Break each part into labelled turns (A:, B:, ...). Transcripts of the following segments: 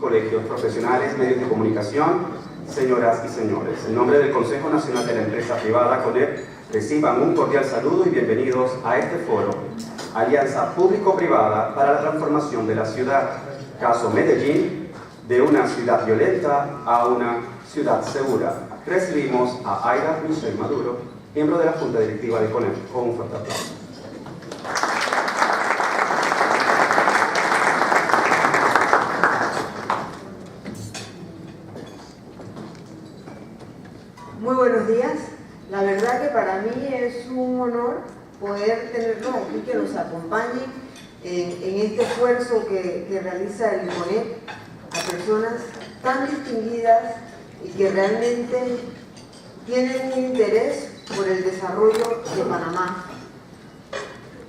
A: colegios profesionales, medios de comunicación, señoras y señores. En nombre del Consejo Nacional de la Empresa Privada, CONEP, reciban un cordial saludo y bienvenidos a este foro, Alianza Público-Privada para la Transformación de la Ciudad, caso Medellín, de una ciudad violenta a una ciudad segura. Recibimos a Aida Michelle Maduro, miembro de la Junta Directiva de CONEP, con un fuerte aplauso.
B: Muy buenos días. La verdad que para mí es un honor poder tenerlos aquí, que nos acompañen en este esfuerzo que realiza el CONEP a personas tan distinguidas y que realmente tienen un interés por el desarrollo de Panamá.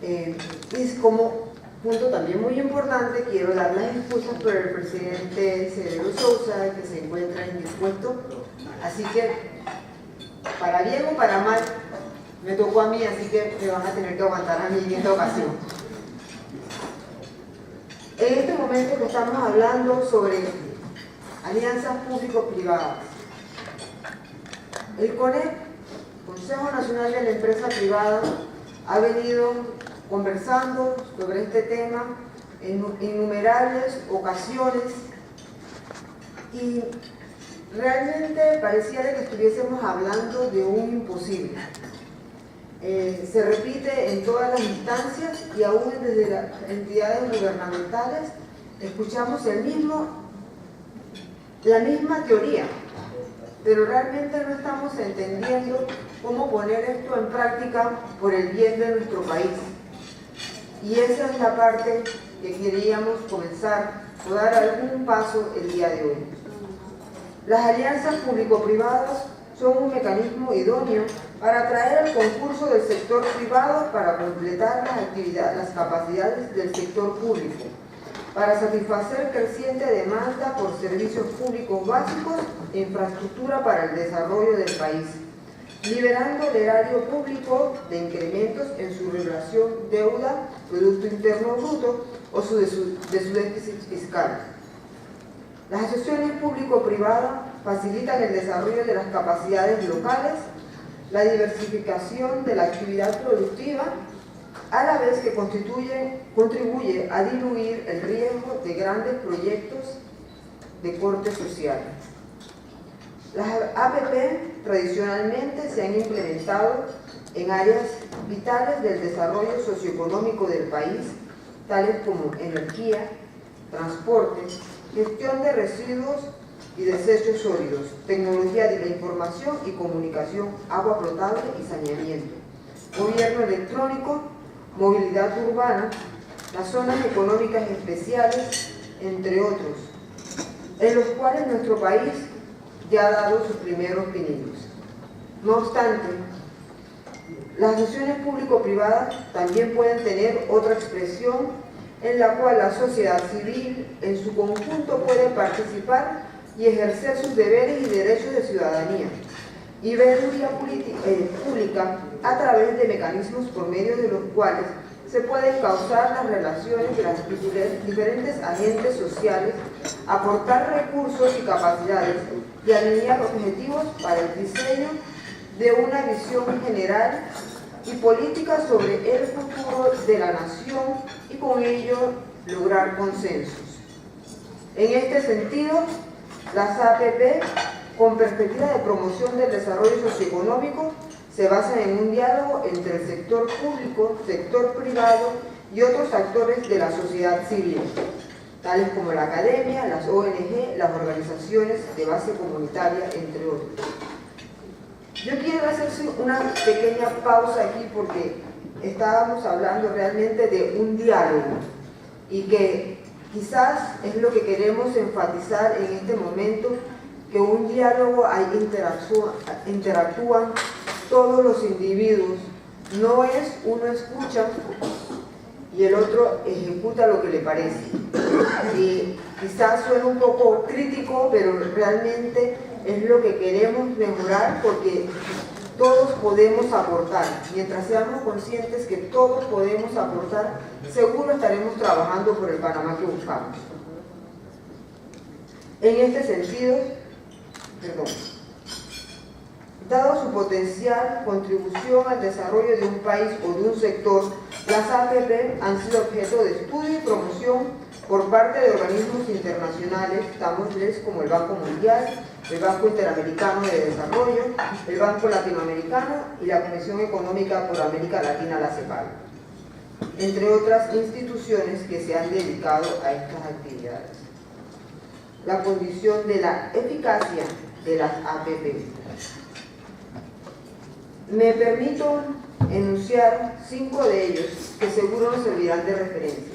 B: Y como punto también muy importante, quiero dar las excusas por el presidente Severo Sousa, que se encuentra indispuesto. Así que, para bien o para mal, me tocó a mí, así que me van a tener que aguantar a mí en esta ocasión. En este momento que estamos hablando sobre alianzas público-privadas, el CONEP, Consejo Nacional de la Empresa Privada, ha venido conversando sobre este tema en innumerables ocasiones y realmente pareciera que estuviésemos hablando de un imposible. Se repite en todas las instancias y aún desde las entidades gubernamentales escuchamos la misma teoría, pero realmente no estamos entendiendo cómo poner esto en práctica por el bien de nuestro país. Y esa es la parte que queríamos comenzar o dar algún paso el día de hoy. Las alianzas público-privadas son un mecanismo idóneo para atraer al concurso del sector privado para completar las capacidades del sector público, para satisfacer creciente demanda por servicios públicos básicos e infraestructura para el desarrollo del país, liberando el erario público de incrementos en su relación deuda, Producto Interno Bruto o de su déficit fiscal. Las asociaciones público-privadas facilitan el desarrollo de las capacidades locales, la diversificación de la actividad productiva, a la vez que contribuye a diluir el riesgo de grandes proyectos de corte social. Las APP tradicionalmente se han implementado en áreas vitales del desarrollo socioeconómico del país, tales como energía, transporte, gestión de residuos y desechos sólidos, tecnología de la información y comunicación, agua potable y saneamiento, gobierno electrónico, movilidad urbana, las zonas económicas especiales, entre otros, en los cuales nuestro país ya ha dado sus primeros pininos. No obstante, las asociaciones público-privadas también pueden tener otra expresión en la cual la sociedad civil en su conjunto puede participar y ejercer sus deberes y derechos de ciudadanía y ver vía pública a través de mecanismos por medio de los cuales se pueden causar las relaciones de las diferentes agentes sociales, aportar recursos y capacidades y alinear objetivos para el diseño de una visión general y política sobre el futuro de la nación y con ello lograr consensos. En este sentido, las APP, con perspectiva de promoción del desarrollo socioeconómico, se basan en un diálogo entre el sector público, sector privado y otros actores de la sociedad civil, tales como la academia, las ONG, las organizaciones de base comunitaria, entre otros. Yo quiero hacer una pequeña pausa aquí porque estábamos hablando realmente de un diálogo y que quizás es lo que queremos enfatizar en este momento, que un diálogo ahí interactúan todos los individuos, no es uno escucha y el otro ejecuta lo que le parece. Y quizás suena un poco crítico, pero realmente es lo que queremos mejorar, porque todos podemos aportar. Mientras seamos conscientes que todos podemos aportar, seguro estaremos trabajando por el Panamá que buscamos. En este sentido, dado su potencial contribución al desarrollo de un país o de un sector, las APP han sido objeto de estudio y promoción por parte de organismos internacionales, tales como el Banco Mundial, el Banco Interamericano de Desarrollo, el Banco Latinoamericano y la Comisión Económica por América Latina, la CEPAL, entre otras instituciones que se han dedicado a estas actividades. La condición de la eficacia de las APP. Me permito enunciar 5 de ellos que seguro nos servirán de referencia.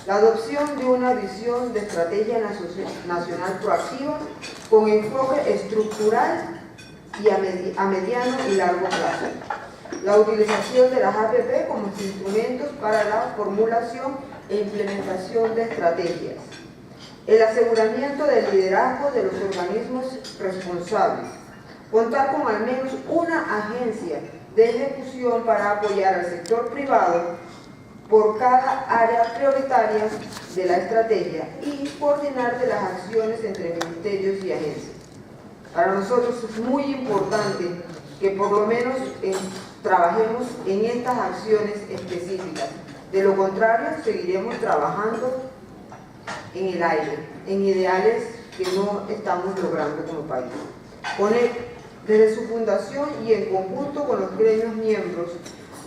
B: La adopción de una visión de estrategia nacional proactiva con enfoque estructural y a mediano y largo plazo. La utilización de las APP como instrumentos para la formulación e implementación de estrategias. El aseguramiento del liderazgo de los organismos responsables. Contar con al menos una agencia de ejecución para apoyar al sector privado por cada área prioritaria de la estrategia y coordinar de las acciones entre ministerios y agencias. Para nosotros es muy importante que por lo menos trabajemos en estas acciones específicas. De lo contrario, seguiremos trabajando en el aire, en ideales que no estamos logrando como país. CONEP, desde su fundación y en conjunto con los gremios miembros,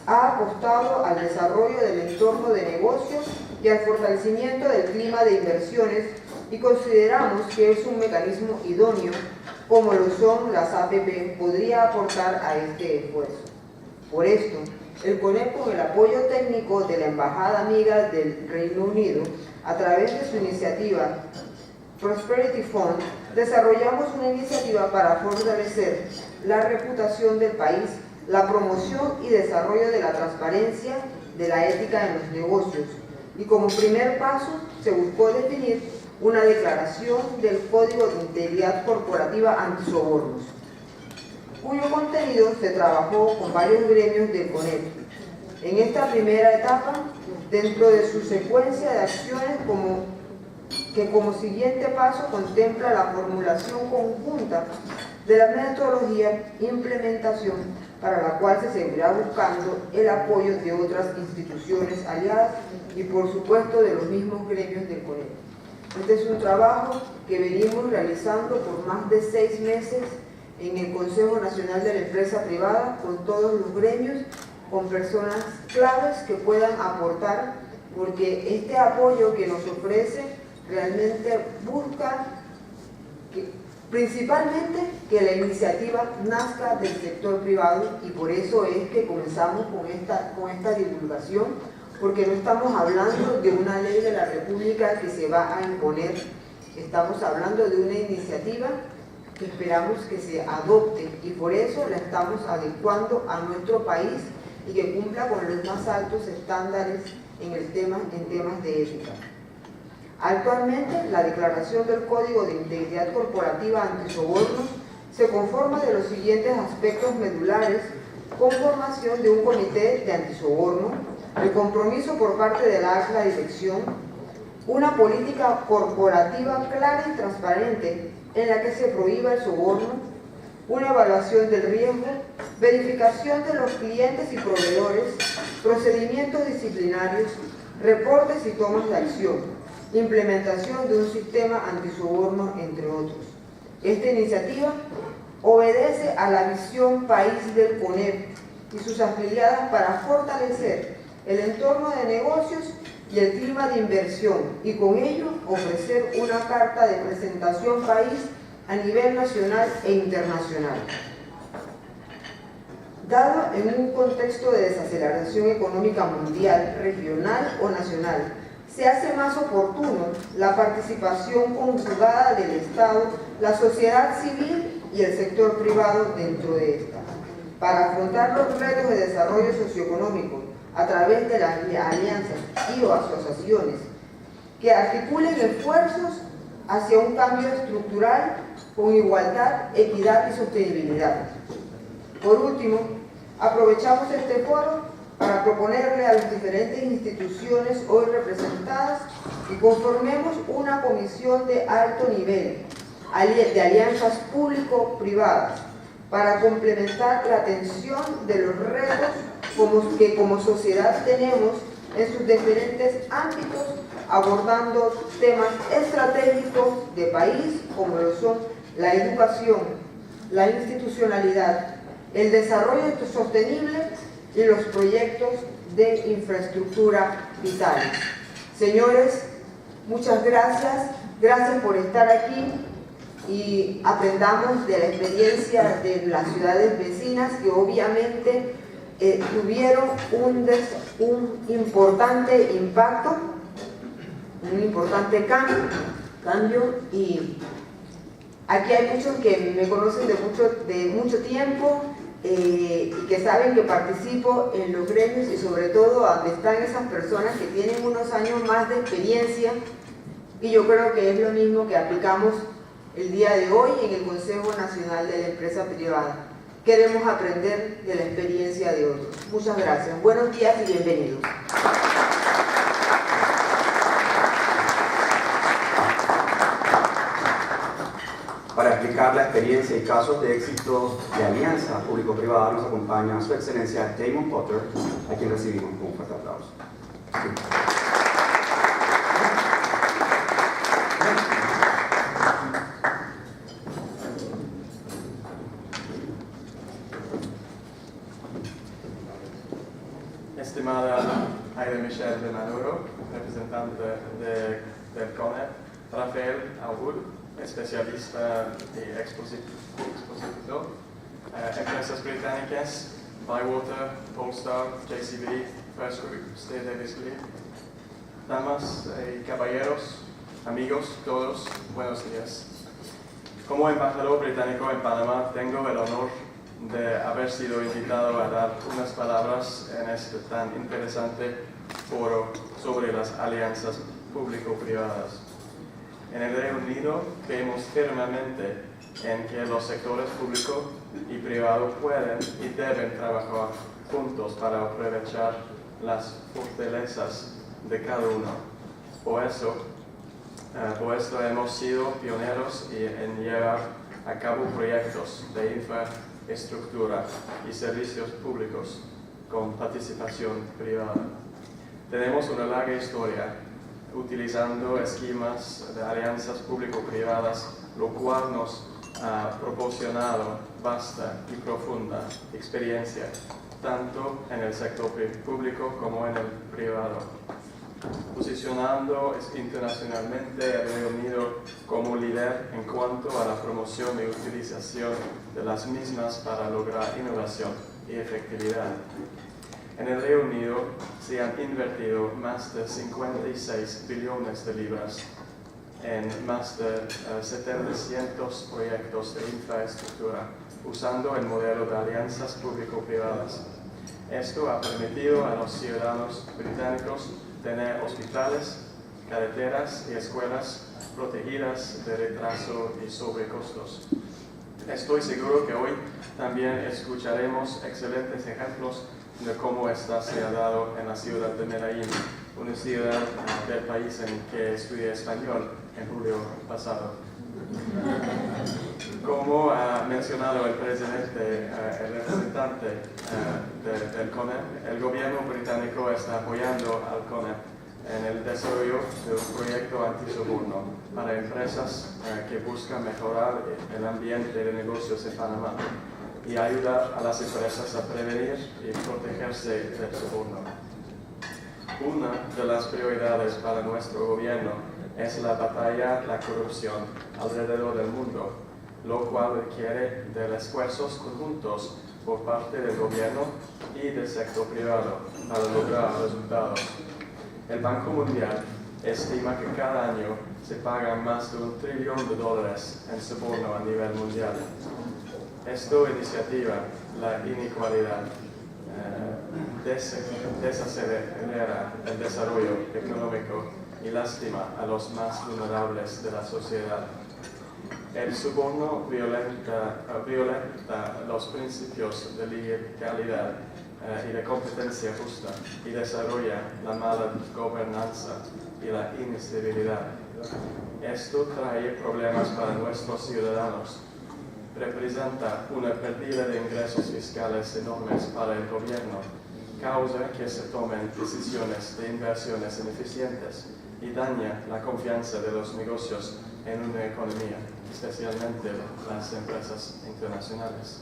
B: ha apostado al desarrollo del entorno de negocios y al fortalecimiento del clima de inversiones y consideramos que es un mecanismo idóneo, como lo son las APP, podría aportar a este esfuerzo. Por esto, el CONEP, con el apoyo técnico de la Embajada Amiga del Reino Unido, a través de su iniciativa Prosperity Fund, desarrollamos una iniciativa para fortalecer la reputación del país, la promoción y desarrollo de la transparencia, de la ética en los negocios. Y como primer paso, se buscó definir una declaración del Código de Integridad Corporativa Antisobornos, cuyo contenido se trabajó con varios gremios del CONEP. En esta primera etapa, dentro de su secuencia de acciones que como siguiente paso contempla la formulación conjunta de la metodología e implementación, para la cual se seguirá buscando el apoyo de otras instituciones aliadas y por supuesto de los mismos gremios del CONEP. Este es un trabajo que venimos realizando por más de 6 meses en el Consejo Nacional de la Empresa Privada, con todos los gremios, con personas claves que puedan aportar, porque este apoyo que nos ofrece realmente busca principalmente que la iniciativa nazca del sector privado, y por eso es que comenzamos con esta divulgación, porque no estamos hablando de una ley de la República que se va a imponer, estamos hablando de una iniciativa que esperamos que se adopte y por eso la estamos adecuando a nuestro país y que cumpla con los más altos estándares en temas de ética. Actualmente, la declaración del Código de Integridad Corporativa Antisobornos se conforma de los siguientes aspectos medulares: conformación de un comité de antisoborno, el compromiso por parte de la alta dirección, una política corporativa clara y transparente en la que se prohíba el soborno, una evaluación del riesgo, verificación de los clientes y proveedores, procedimientos disciplinarios, reportes y tomas de acción, implementación de un sistema antisoborno, entre otros. Esta iniciativa obedece a la visión país del CONEP y sus afiliadas para fortalecer el entorno de negocios y el clima de inversión, y con ello ofrecer una carta de presentación país a nivel nacional e internacional. Dado en un contexto de desaceleración económica mundial, regional o nacional, se hace más oportuno la participación conjugada del Estado, la sociedad civil y el sector privado dentro de esta, para afrontar los retos de desarrollo socioeconómico a través de las alianzas y o asociaciones que articulen esfuerzos hacia un cambio estructural con igualdad, equidad y sostenibilidad. Por último, aprovechamos este foro para proponerle a las diferentes instituciones hoy representadas que conformemos una comisión de alto nivel de alianzas público-privadas para complementar la atención de los retos que como sociedad tenemos en sus diferentes ámbitos, abordando temas estratégicos de país como lo son la educación, la institucionalidad, el desarrollo sostenible y los proyectos de infraestructura vitales. Señores, muchas gracias. Gracias por estar aquí y aprendamos de la experiencia de las ciudades vecinas que obviamente tuvieron un importante impacto, un importante cambio, y aquí hay muchos que me conocen de mucho tiempo y que saben que participo en los gremios y sobre todo donde están esas personas que tienen unos años más de experiencia, y yo creo que es lo mismo que aplicamos el día de hoy en el Consejo Nacional de la Empresa Privada. Queremos aprender de la experiencia de otros. Muchas gracias. Buenos días y bienvenidos.
A: Para explicar la experiencia y casos de éxito de alianza público-privada nos acompaña Su Excelencia Damon Potter, a quien recibimos con un fuerte aplauso.
C: Estimada Aida Michelle de Maduro, representante del CONEP, Rafael Aoud, especialista y expositor, empresas británicas, Bywater, Polestar, JCB, First Group, State Davis Lee, damas y caballeros, amigos todos, buenos días. Como embajador británico en Panamá, tengo el honor de haber sido invitado a dar unas palabras en este tan interesante foro sobre las alianzas público-privadas. En el Reino Unido creemos firmemente en que los sectores público y privado pueden y deben trabajar juntos para aprovechar las fortalezas de cada uno. Por esto hemos sido pioneros en llevar a cabo proyectos de infraestructura y servicios públicos con participación privada. Tenemos una larga historia utilizando esquemas de alianzas público-privadas, lo cual nos ha proporcionado vasta y profunda experiencia, tanto en el sector público como en el privado, posicionando internacionalmente el Reino Unido como líder en cuanto a la promoción y utilización de las mismas para lograr innovación y efectividad. En el Reino Unido se han invertido más de 56 billones de libras en más de 700 proyectos de infraestructura, usando el modelo de alianzas público-privadas. Esto ha permitido a los ciudadanos británicos tener hospitales, carreteras y escuelas protegidas de retraso y sobrecostos. Estoy seguro que hoy también escucharemos excelentes ejemplos de cómo esta se ha dado en la ciudad de Medellín, una ciudad del país en que estudié español en julio pasado. Como ha mencionado el presidente, el representante del CONEP, el gobierno británico está apoyando al CONEP en el desarrollo de un proyecto antisoborno para empresas que buscan mejorar el ambiente de negocios en Panamá y ayudar a las empresas a prevenir y protegerse del soborno. Una de las prioridades para nuestro gobierno es la batalla a la corrupción alrededor del mundo, lo cual requiere de esfuerzos conjuntos por parte del gobierno y del sector privado para lograr resultados. El Banco Mundial estima que cada año se pagan más de $1 trillón en soborno a nivel mundial. Esta iniciativa la inequalidad, desacelera el desarrollo económico y lastima a los más vulnerables de la sociedad. El soborno violenta los principios de legalidad y de competencia justa y desarrolla la mala gobernanza y la inestabilidad. Esto trae problemas para nuestros ciudadanos. Representa una pérdida de ingresos fiscales enormes para el gobierno, causa que se tomen decisiones de inversiones ineficientes y daña la confianza de los negocios en una economía, especialmente las empresas internacionales.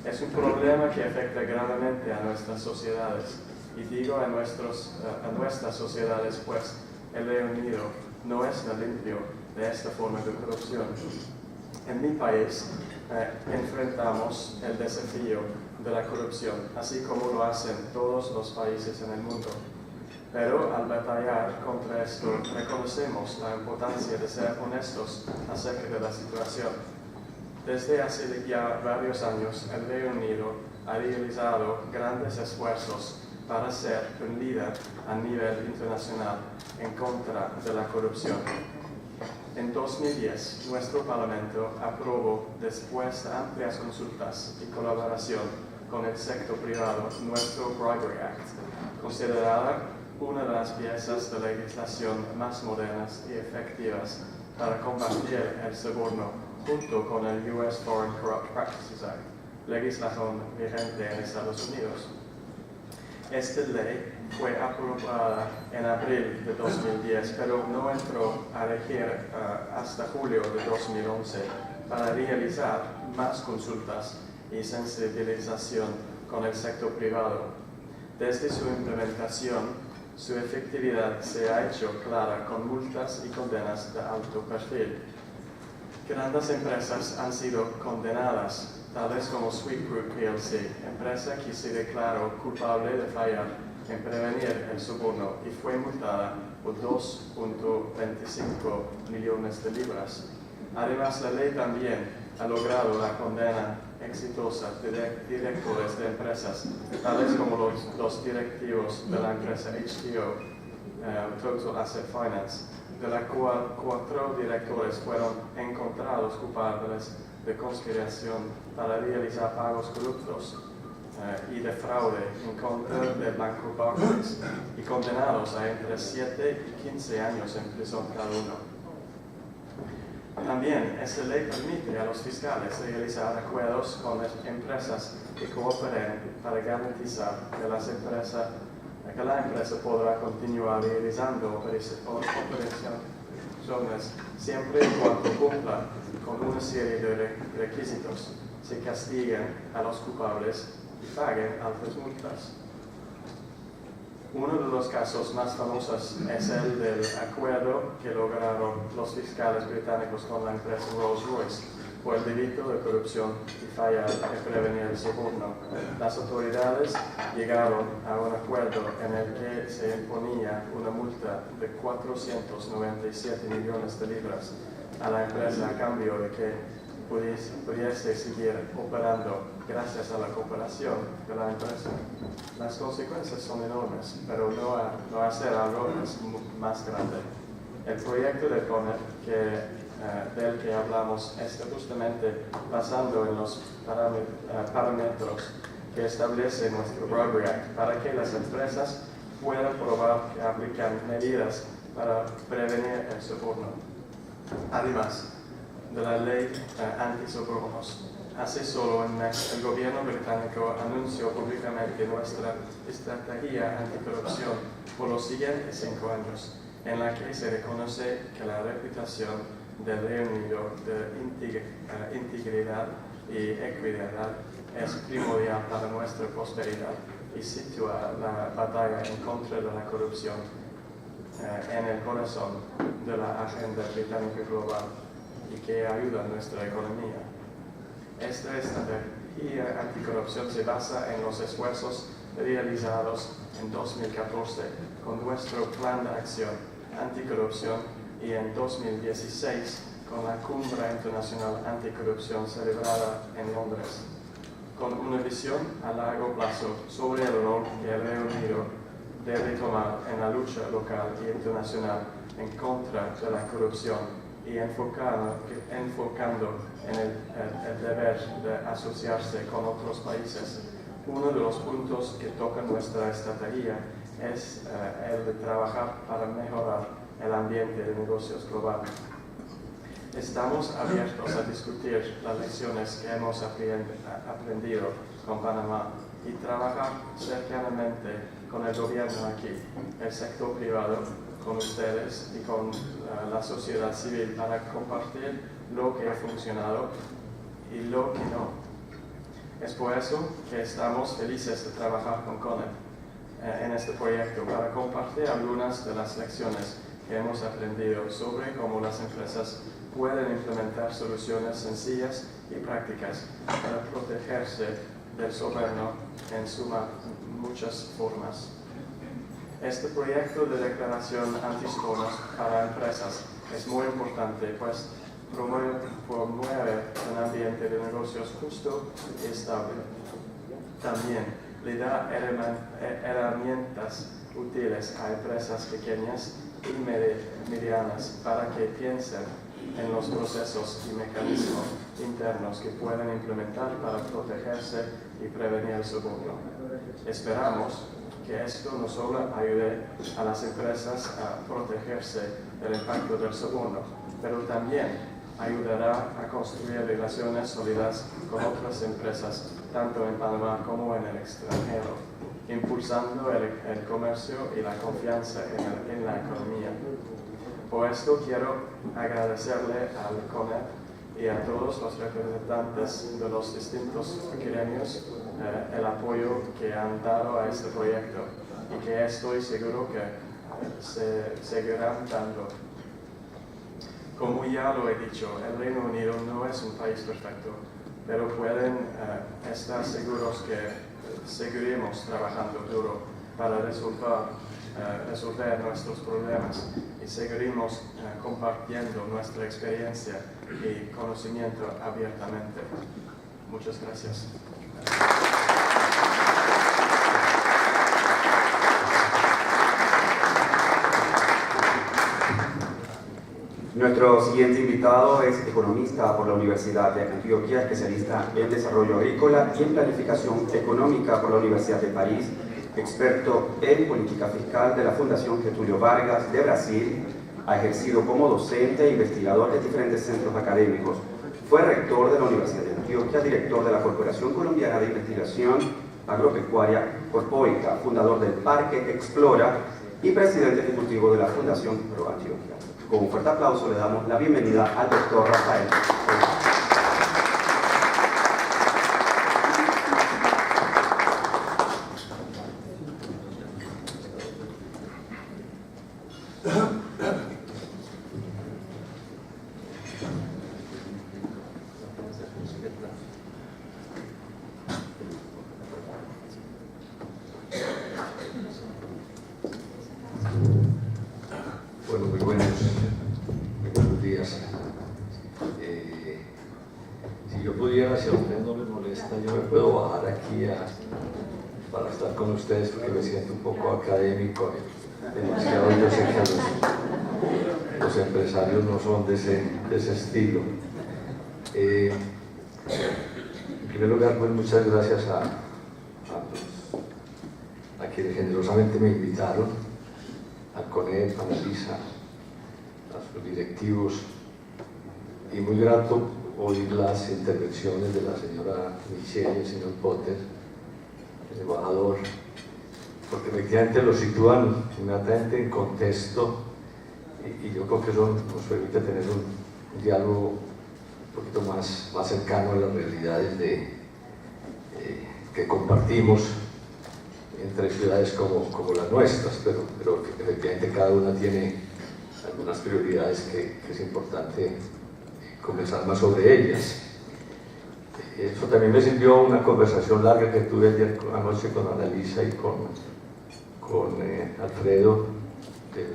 C: Es un problema que afecta gravemente a nuestras sociedades, y digo a nuestras sociedades, pues el Reino Unido no está limpio de esta forma de corrupción. En mi país enfrentamos el desafío de la corrupción, así como lo hacen todos los países en el mundo. Pero al batallar contra esto, reconocemos la importancia de ser honestos acerca de la situación. Desde hace ya varios años, el Reino Unido ha realizado grandes esfuerzos para ser un líder a nivel internacional en contra de la corrupción. En 2010, nuestro Parlamento aprobó, después de amplias consultas y colaboración con el sector privado, nuestro Bribery Act, considerada una de las piezas de legislación más modernas y efectivas para combatir el soborno, junto con el US Foreign Corrupt Practices Act, legislación vigente en Estados Unidos. Esta ley fue aprobada en abril de 2010, pero no entró a regir hasta julio de 2011 para realizar más consultas y sensibilización con el sector privado. Desde su implementación, su efectividad se ha hecho clara con multas y condenas de alto perfil. Grandes empresas han sido condenadas, tales como Sweet Group plc, empresa que se declaró culpable de fallar en prevenir el soborno y fue multada por 2.25 millones de libras. Además, la ley también ha logrado la condena exitosa de directores de empresas, tales como los directivos de la empresa HTO, Total Asset Finance, de la cual 4 directores fueron encontrados culpables de conspiración para realizar pagos corruptos y de fraude en contra del Banco Barclays y condenados a entre 7 y 15 años en prisión cada uno. También esta ley permite a los fiscales realizar acuerdos con las empresas que cooperen para garantizar que la empresa podrá continuar realizando operaciones siempre y cuando cumpla con una serie de requisitos, se castiguen a los culpables y paguen altas multas. Uno de los casos más famosos es el del acuerdo que lograron los fiscales británicos con la empresa Rolls-Royce por el delito de corrupción y falla en prevenir el soborno. Las autoridades llegaron a un acuerdo en el que se imponía una multa de 497 millones de libras a la empresa a cambio de que pudiese seguir operando gracias a la cooperación de la empresa. Las consecuencias son enormes, pero no hacer algo es más grande. El proyecto de CONEP del que hablamos está justamente basando en los parámetros que establece nuestro Bribery Act para que las empresas puedan probar que aplican medidas para prevenir el soborno. Además de la ley anti-sobornos, hace solo un mes el gobierno británico anunció públicamente nuestra estrategia anticorrupción por los siguientes 5 años, en la que se reconoce que la reputación del Reino Unido de integridad y equidad es primordial para nuestra prosperidad y sitúa la batalla en contra de la corrupción en el corazón de la agenda británica global y que ayuda a nuestra economía. Esta estrategia anticorrupción se basa en los esfuerzos realizados en 2014 con nuestro plan de acción anticorrupción y en 2016 con la Cumbre Internacional Anticorrupción celebrada en Londres, con una visión a largo plazo sobre el rol que el Reino Unido debe tomar en la lucha local y internacional en contra de la corrupción y enfocando en el deber de asociarse con otros países uno de los puntos que toca nuestra estrategia es el de trabajar para mejorar el ambiente de negocios global. Estamos abiertos a discutir las lecciones que hemos aprendido con Panamá y trabajar cercanamente con el gobierno aquí, el sector privado, con ustedes y con la sociedad civil para compartir lo que ha funcionado y lo que no. Es por eso que estamos felices de trabajar con CONEP en este proyecto para compartir algunas de las lecciones que hemos aprendido sobre cómo las empresas pueden implementar soluciones sencillas y prácticas para protegerse del soborno en muchas formas. Este proyecto de declaración antisobornos para empresas es muy importante, pues promueve un ambiente de negocios justo y estable. También le da herramientas útiles a empresas pequeñas y medianas para que piensen en los procesos y mecanismos internos que pueden implementar para protegerse y prevenir el soborno. Esperamos que esto no solo ayude a las empresas a protegerse del impacto del soborno, pero también ayudará a construir relaciones sólidas con otras empresas, tanto en Panamá como en el extranjero, impulsando el comercio y la confianza en la economía. Por esto quiero agradecerle al CONEP y a todos los representantes de los distintos gremios el apoyo que han dado a este proyecto y que estoy seguro que se seguirán dando. Como ya lo he dicho, el Reino Unido no es un país perfecto, pero pueden estar seguros que seguiremos trabajando duro para resolver nuestros problemas y seguiremos compartiendo nuestra experiencia y conocimiento abiertamente. Muchas gracias.
A: Nuestro siguiente invitado es economista por la Universidad de Antioquia, especialista en desarrollo agrícola y en planificación económica por la Universidad de París, experto en política fiscal de la Fundación Getúlio Vargas de Brasil, ha ejercido como docente e investigador en diferentes centros académicos. Fue rector de la Universidad de Antioquia, director de la Corporación Colombiana de Investigación Agropecuaria Corpórica, fundador del Parque Explora y presidente ejecutivo de la Fundación Pro Antioquia. Con un fuerte aplauso le damos la bienvenida al doctor Rafael.
D: Bueno, muy buenos días. Si yo pudiera, si a usted no les molesta, yo me puedo bajar aquí para estar con ustedes porque me siento un poco académico, demasiado. Yo sé que los empresarios no son de ese estilo. En primer lugar, pues muchas gracias a quienes generosamente me invitaron, a CONEP, a Analisa, a sus directivos, y muy grato oír las intervenciones de la señora Michelle y el señor Potter, el embajador, porque efectivamente lo sitúan inmediatamente en contexto y yo creo que eso nos permite tener un diálogo un poquito más cercano a las realidades que compartimos entre ciudades como las nuestras, pero efectivamente cada una tiene algunas prioridades que es importante conversar más sobre ellas. Eso también me sirvió una conversación larga que tuve ayer anoche con Analisa y con Alfredo de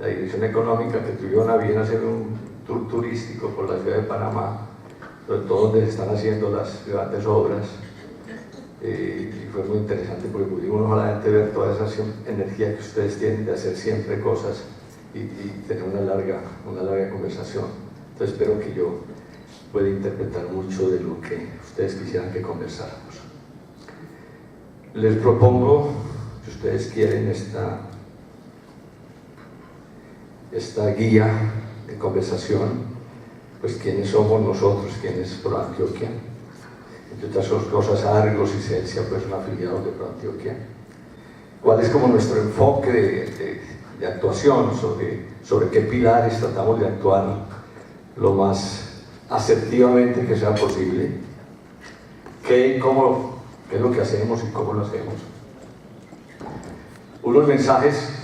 D: la Dirección Económica, que tuvieron a bien hacer un tour turístico por la ciudad de Panamá, sobre todo donde se están haciendo las grandes obras. Y fue muy interesante porque pudimos no solamente ver toda esa energía que ustedes tienen de hacer siempre cosas y tener una larga conversación. Entonces espero que yo pueda interpretar mucho de lo que ustedes quisieran que conversáramos. les propongo, si ustedes quieren, esta guía de conversación, pues quiénes somos nosotros, quiénes ProAntioquia, entre otras cosas Argos y Celsia, pues son afiliados de ProAntioquia, cuál es como nuestro enfoque de actuación, sobre qué pilares tratamos de actuar lo más asertivamente que sea posible, qué es lo que hacemos y cómo lo hacemos. Unos mensajes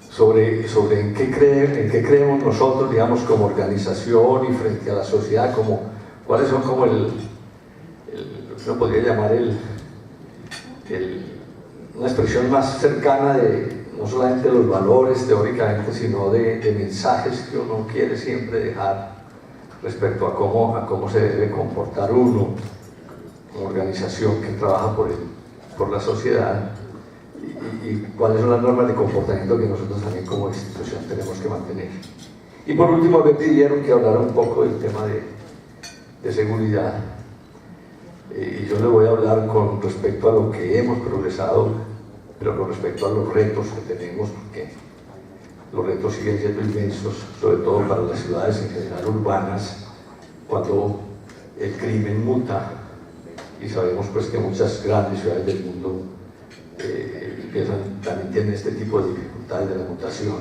D: sobre en qué creemos nosotros, digamos, como organización y frente a la sociedad, cuáles son como uno podría llamar una expresión más cercana de no solamente los valores teóricamente, sino de mensajes que uno quiere siempre dejar respecto a cómo se debe comportar uno como organización que trabaja por la sociedad y cuáles son las normas de comportamiento que nosotros también como institución tenemos que mantener. Y por último me pidieron que hablara un poco del tema de seguridad, y yo le voy a hablar con respecto a lo que hemos progresado, pero con respecto a los retos que tenemos, porque los retos siguen siendo inmensos, sobre todo para las ciudades en general urbanas, cuando el crimen muta, y sabemos pues que muchas grandes ciudades del mundo también tienen este tipo de dificultades de la mutación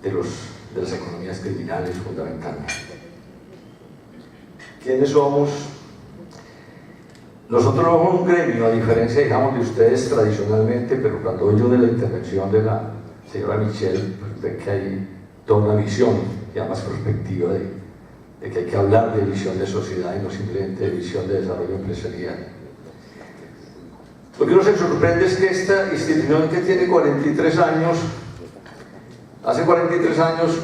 D: de las economías criminales fundamentalmente. ¿Quiénes somos? Nosotros no somos un gremio, a diferencia, digamos, de ustedes tradicionalmente, pero cuando oyo de la intervención de la señora Michelle, pues ve que hay toda una visión, ya más perspectiva de que hay que hablar de visión de sociedad y no simplemente de visión de desarrollo empresarial. Lo que uno se sorprende es que esta institución, que tiene 43 años, hace 43 años,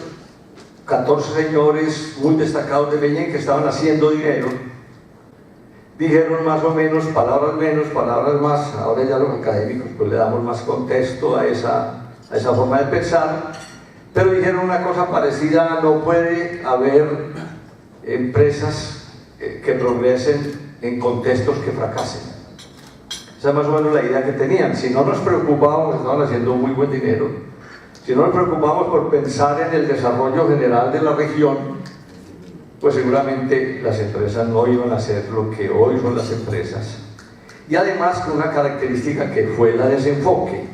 D: 14 señores muy destacados de Medellín que estaban haciendo dinero, dijeron más o menos, palabras menos, palabras más, ahora ya los académicos pues le damos más contexto a esa forma de pensar, pero dijeron una cosa parecida: no puede haber empresas que progresen en contextos que fracasen. Esa es más o menos la idea que tenían. Si no nos preocupábamos, estaban haciendo muy buen dinero, si no nos preocupábamos por pensar en el desarrollo general de la región, pues seguramente las empresas no iban a ser lo que hoy son las empresas. Y además con una característica que fue la desenfoque.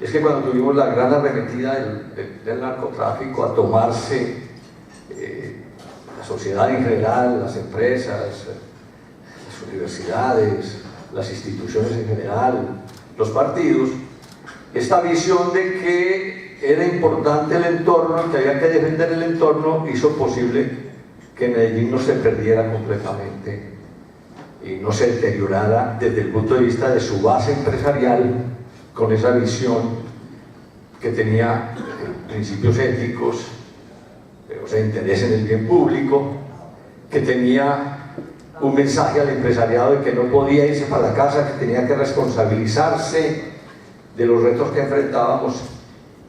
D: Es que cuando tuvimos la gran arremetida del narcotráfico a tomarse la sociedad en general, las empresas, las universidades, las instituciones en general, los partidos, esta visión de que era importante el entorno, que había que defender el entorno, hizo posible que Medellín no se perdiera completamente y no se deteriorara desde el punto de vista de su base empresarial, con esa visión que tenía principios éticos, o sea, interés en el bien público, que tenía un mensaje al empresariado de que no podía irse para la casa, que tenía que responsabilizarse de los retos que enfrentábamos,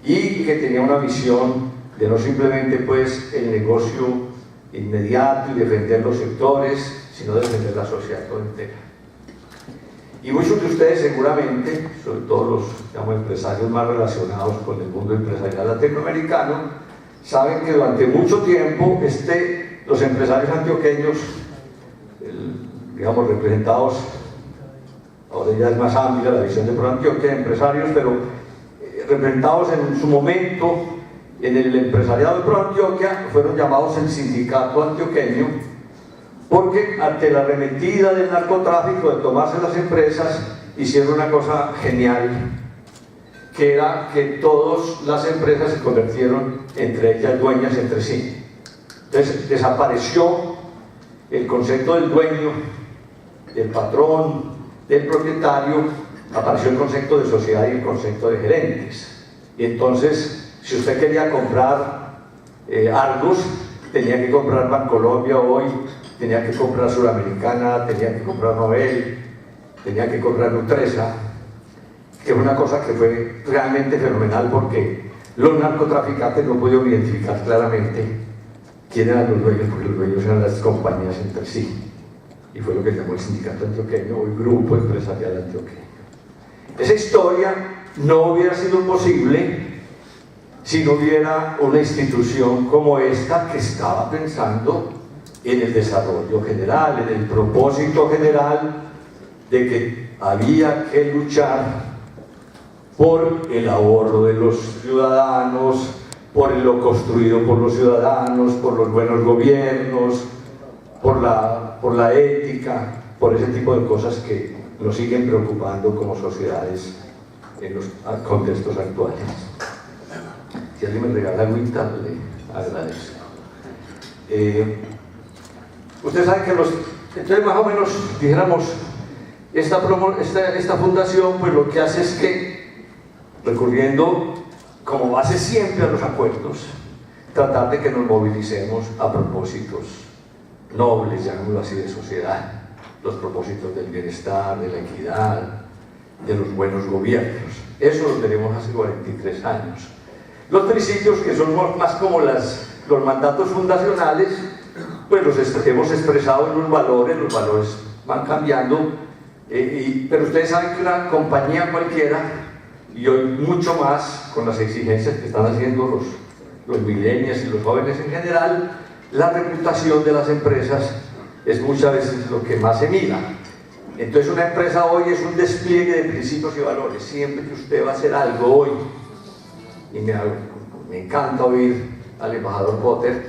D: y que tenía una visión de no simplemente pues el negocio inmediato y defender los sectores, sino defender la sociedad toda entera. Y muchos de ustedes seguramente, sobre todo los, digamos, empresarios más relacionados con el mundo empresarial latinoamericano, saben que durante mucho tiempo los empresarios antioqueños, digamos, representados, ahora ya es más amplia la visión de ProAntioquia de empresarios, pero representados en su momento en el empresariado de ProAntioquia, fueron llamados el sindicato antioqueño, porque ante la arremetida del narcotráfico, de tomarse las empresas, hicieron una cosa genial, que era que todas las empresas se convirtieron entre ellas dueñas entre sí. Entonces desapareció el concepto del dueño, del patrón, del propietario, apareció el concepto de sociedad y el concepto de gerentes. Y entonces, si usted quería comprar Argos, tenía que comprar Bancolombia hoy, tenía que comprar Suramericana, tenía que comprar Nobel, tenía que comprar Nutresa, que fue una cosa que fue realmente fenomenal, porque los narcotraficantes no pudieron identificar claramente quién eran los dueños, porque los dueños eran las compañías entre sí. y fue lo que llamó el Sindicato Antioqueño, hoy Grupo Empresarial Antioqueño. Esa historia no hubiera sido posible si no hubiera una institución como esta que estaba pensando en el desarrollo general, en el propósito general de que había que luchar por el ahorro de los ciudadanos, por lo construido por los ciudadanos, por los buenos gobiernos, por la ética, por ese tipo de cosas que nos siguen preocupando como sociedades en los contextos actuales. Si alguien me regala agüita, le agradezco. Ustedes saben que entonces más o menos, dijéramos, esta fundación pues lo que hace es que, recurriendo como base siempre a los acuerdos, tratar de que nos movilicemos a propósitos nobles, llamémoslo así, de sociedad, los propósitos del bienestar, de la equidad, de los buenos gobiernos. Eso lo tenemos hace 43 años. Los principios, que son más como los mandatos fundacionales, pues los hemos expresado en los valores van cambiando, pero ustedes saben que una compañía cualquiera, y hoy mucho más con las exigencias que están haciendo los millennials y los jóvenes en general, la reputación de las empresas es muchas veces lo que más se mira. Entonces una empresa hoy es un despliegue de principios y valores. Siempre que usted va a hacer algo hoy, y me encanta oír al embajador Potter,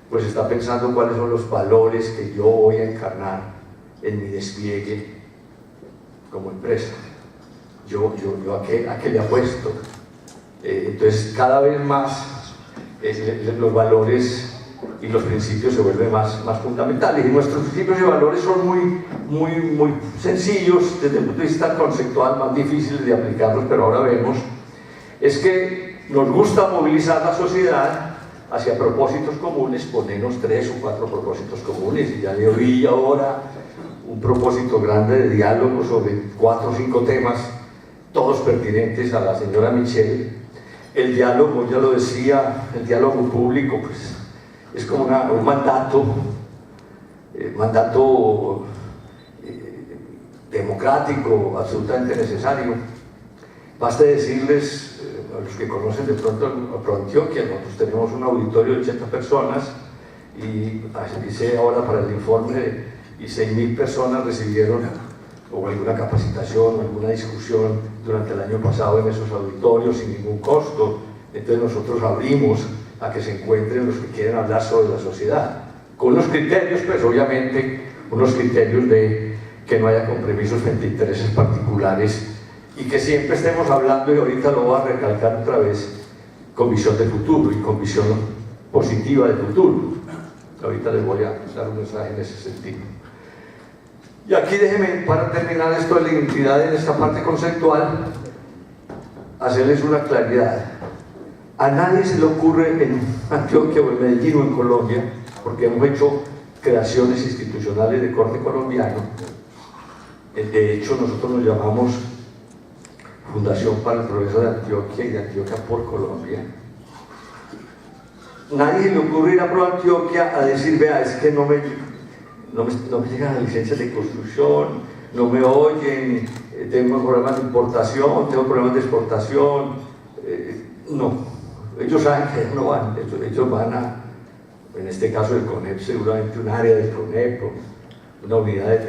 D: pues está pensando cuáles son los valores que yo voy a encarnar en mi despliegue como empresa. Yo a qué le apuesto. Entonces cada vez más los valores y los principios se vuelven más fundamentales, y nuestros principios y valores son muy sencillos desde el punto de vista conceptual, más difíciles de aplicarlos, pero ahora vemos, es que nos gusta movilizar la sociedad hacia propósitos comunes, ponernos 3 o 4 propósitos comunes, y ya le oí ahora un propósito grande de diálogo sobre 4 o 5 temas, todos pertinentes a la señora Michelle. El diálogo, ya lo decía, el diálogo público, pues es como un mandato democrático, absolutamente necesario. Basta decirles, a los que conocen de pronto a ProAntioquia, nosotros tenemos un auditorio de 80 personas, y dice ahora para el informe, y 6.000 personas recibieron o alguna capacitación o alguna discusión durante el año pasado en esos auditorios sin ningún costo. Entonces nosotros abrimos a que se encuentren los que quieren hablar sobre la sociedad, con unos criterios, pues obviamente, unos criterios de que no haya compromisos frente a intereses particulares, y que siempre estemos hablando, y ahorita lo voy a recalcar otra vez, con visión de futuro y con visión positiva de futuro. Ahorita les voy a dar un mensaje en ese sentido. Y aquí déjenme, para terminar esto de la identidad en esta parte conceptual, hacerles una claridad. A nadie se le ocurre en Antioquia o en Medellín o en Colombia, porque hemos hecho creaciones institucionales de corte colombiano. De hecho, nosotros nos llamamos Fundación para el Progreso de Antioquia y de Antioquia por Colombia. Nadie le ocurre ir a ProAntioquia a decir, vea, es que no me llegan las licencias de construcción, no me oyen, tengo problemas de importación, tengo problemas de exportación. No, ellos saben que no van, ellos van en este caso del CONEP, seguramente un área del CONEP, una unidad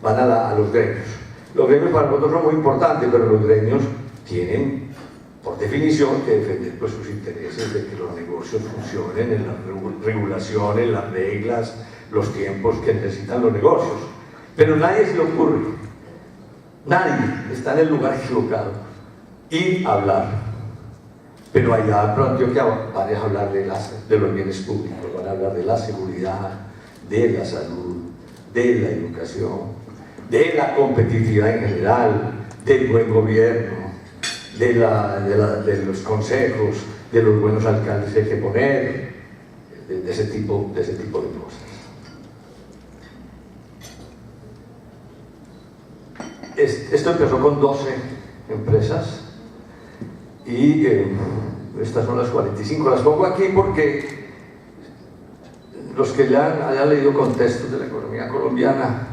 D: van a los gremios. Los gremios para nosotros son muy importantes, pero los gremios tienen, por definición, que defender pues, sus intereses de que los negocios funcionen en las regulaciones, las reglas, los tiempos que necesitan los negocios. Pero nadie se le ocurre, nadie está en el lugar equivocado, ir a hablar. Pero allá en ProAntioquia van a hablar de los bienes públicos, van a hablar de la seguridad, de la salud, de la educación, de la competitividad en general, del buen gobierno, de los consejos, de los buenos alcaldes que hay que poner, de ese tipo de cosas. Esto empezó con 12 empresas y estas son las 45. Las pongo aquí porque los que ya hayan leído contextos de la economía colombiana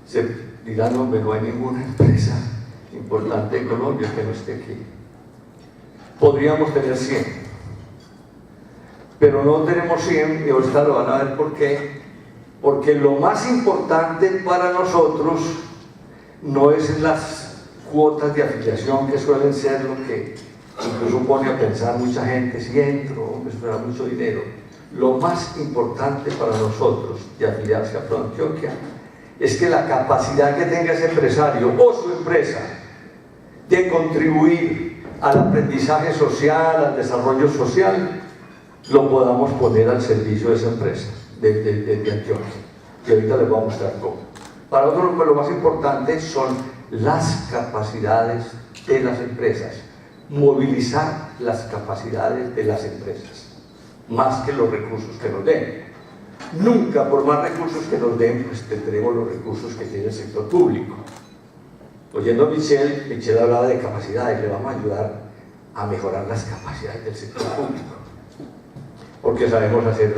D: se dirán, no, no hay ninguna empresa importante en Colombia que no esté aquí. Podríamos tener 100, pero no tenemos 100, y ahorita lo van a ver por qué. Porque lo más importante para nosotros no es las cuotas de afiliación, que suelen ser lo que incluso pone a pensar mucha gente: si entro, me espera mucho dinero. Lo más importante para nosotros de afiliarse a ProAntioquia es que la capacidad que tenga ese empresario o su empresa de contribuir al aprendizaje social, al desarrollo social, lo podamos poner al servicio de esa empresa, de Antioquia. Y ahorita les voy a mostrar cómo. Para nosotros lo más importante son las capacidades de las empresas, movilizar las capacidades de las empresas, más que los recursos que nos den. Nunca, por más recursos que nos den, pues tendremos los recursos que tiene el sector público. Oyendo a Michelle hablaba de capacidades, le vamos a ayudar a mejorar las capacidades del sector público, porque sabemos hacer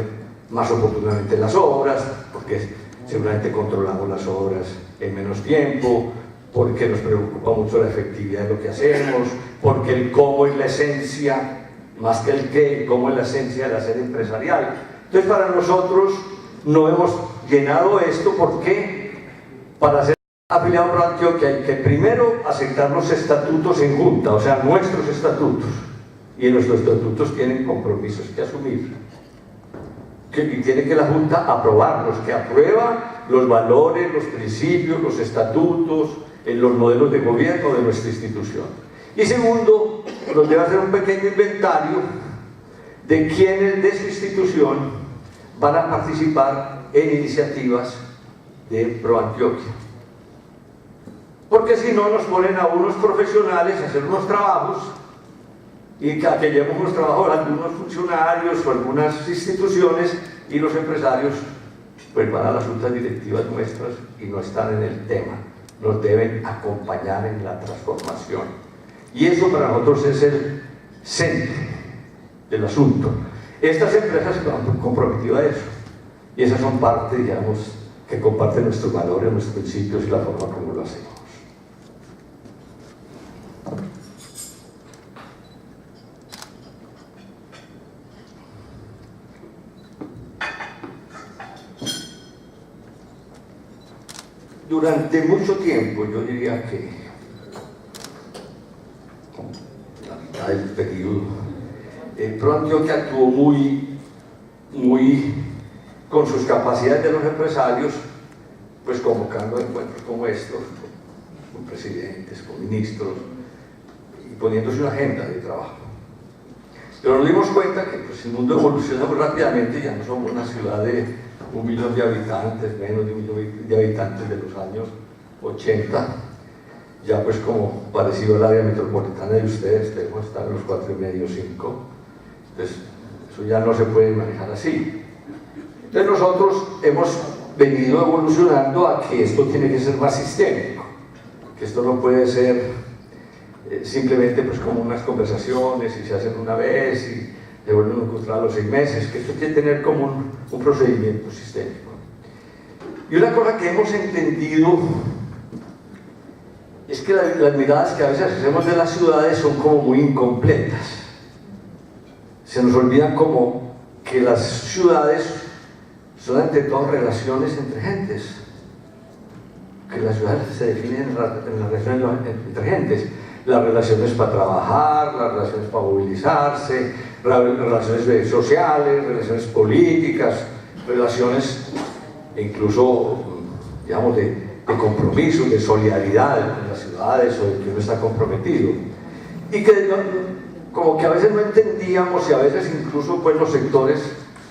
D: más oportunamente las obras, porque seguramente controlamos las obras en menos tiempo, porque nos preocupa mucho la efectividad de lo que hacemos, porque el cómo es la esencia, más que el qué, el cómo es la esencia del hacer empresarial. Entonces, para nosotros no hemos llenado esto, porque para ser afiliado a ProAntioquia hay que primero aceptar los estatutos en junta, o sea, nuestros estatutos, y nuestros estatutos tienen compromisos que asumir, y tiene que la junta aprobarlos, que aprueba los valores, los principios, los estatutos, los modelos de gobierno de nuestra institución. Y segundo, nos debe hacer un pequeño inventario de quienes de su institución van a participar en iniciativas de ProAntioquia. Porque si no, nos ponen a unos profesionales a hacer unos trabajos, y que llevemos unos trabajos a algunos funcionarios o algunas instituciones, y los empresarios pues van a las juntas directivas nuestras y no están en el tema. Nos deben acompañar en la transformación. Y eso para nosotros es el centro del asunto. Estas empresas se han comprometido a eso, y esas son parte, digamos, que comparten nuestros valores, nuestros principios y la forma como lo hacemos. Durante mucho tiempo, yo diría que la mitad del periodo, ProAntioquia actuó muy con sus capacidades de los empresarios, pues convocando encuentros como estos, con presidentes, con ministros, y poniéndose una agenda de trabajo. Pero nos dimos cuenta que pues, el mundo evoluciona muy rápidamente, ya no somos una ciudad de 1 millón de habitantes, menos de 1 millón de habitantes de los años 80, ya pues como parecido al área metropolitana de ustedes, debemos estar en los 4,5, 5, entonces eso ya no se puede manejar así. Entonces nosotros hemos venido evolucionando a que esto tiene que ser más sistémico, que esto no puede ser simplemente pues como unas conversaciones y se hacen una vez y se vuelven a encontrar a los 6 meses, que esto tiene que tener como un procedimiento sistémico. Y una cosa que hemos entendido es que las miradas que a veces hacemos de las ciudades son como muy incompletas. Se nos olvidan como que las ciudades son ante todo relaciones entre gentes, que las ciudades se definen en las relaciones entre gentes, las relaciones para trabajar, las relaciones para movilizarse, relaciones sociales, relaciones políticas, relaciones incluso, digamos, de compromiso, de solidaridad con las ciudades o de que uno está comprometido. Y que como que a veces no entendíamos, y a veces incluso pues los sectores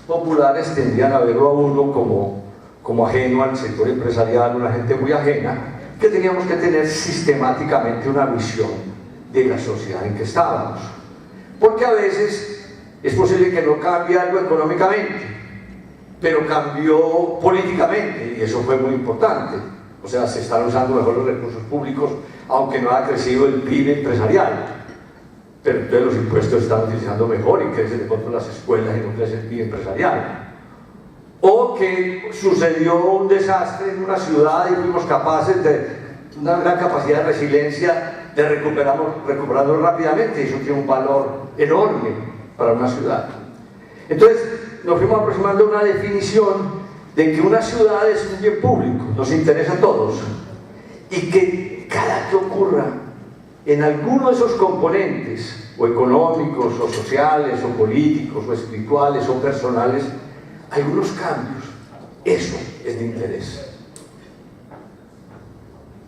D: populares tendían a verlo a uno como ajeno al sector empresarial, una gente muy ajena, que teníamos que tener sistemáticamente una visión de la sociedad en que estábamos. Porque a veces es posible que no cambie algo económicamente, pero cambió políticamente, y eso fue muy importante. O sea, se están usando mejor los recursos públicos, aunque no ha crecido el PIB empresarial. Pero entonces los impuestos se están utilizando mejor y crecen de pronto las escuelas y no crece el PIB empresarial. O o que sucedió un desastre en una ciudad y fuimos capaces de una gran capacidad de resiliencia de recuperarlo rápidamente, y eso tiene un valor enorme para una ciudad. Entonces nos fuimos aproximando a una definición de que una ciudad es un bien público, nos interesa a todos, y que cada que ocurra en alguno de esos componentes, o económicos, o sociales, o políticos, o espirituales, o personales, algunos cambios, eso es de interés.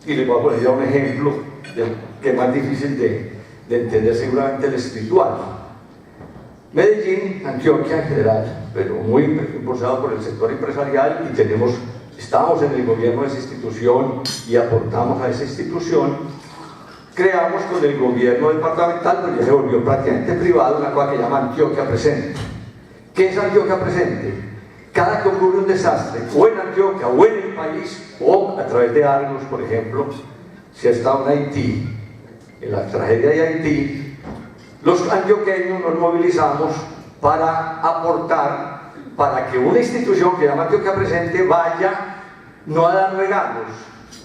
D: Y les voy a poner ya un ejemplo que es más difícil de entender, seguramente el espiritual. Medellín, Antioquia en general, pero muy impulsado por el sector empresarial, y estamos en el gobierno de esa institución y aportamos a esa institución. Creamos con el gobierno departamental, pero ya se volvió prácticamente privado, una cosa que se llama Antioquia Presente. ¿Qué es Antioquia Presente? Cada que ocurre un desastre, o en Antioquia, o en el país, o a través de Argos, por ejemplo, si ha estado en Haití, en la tragedia de Haití, los antioqueños nos movilizamos para aportar, para que una institución que se llama Antioquia Presente vaya no a dar regalos,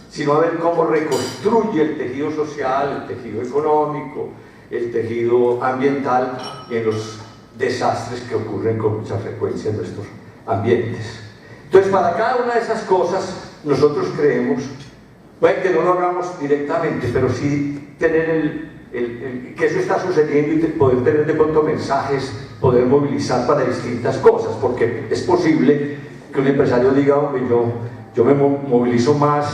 D: sino a ver cómo reconstruye el tejido social, el tejido económico, el tejido ambiental en los desastres que ocurren con mucha frecuencia en nuestros ambientes. Entonces, para cada una de esas cosas, nosotros creemos, puede que no lo hagamos directamente, pero sí tener que eso está sucediendo y poder tener de pronto mensajes, poder movilizar para distintas cosas, porque es posible que un empresario diga, hombre, yo me movilizo más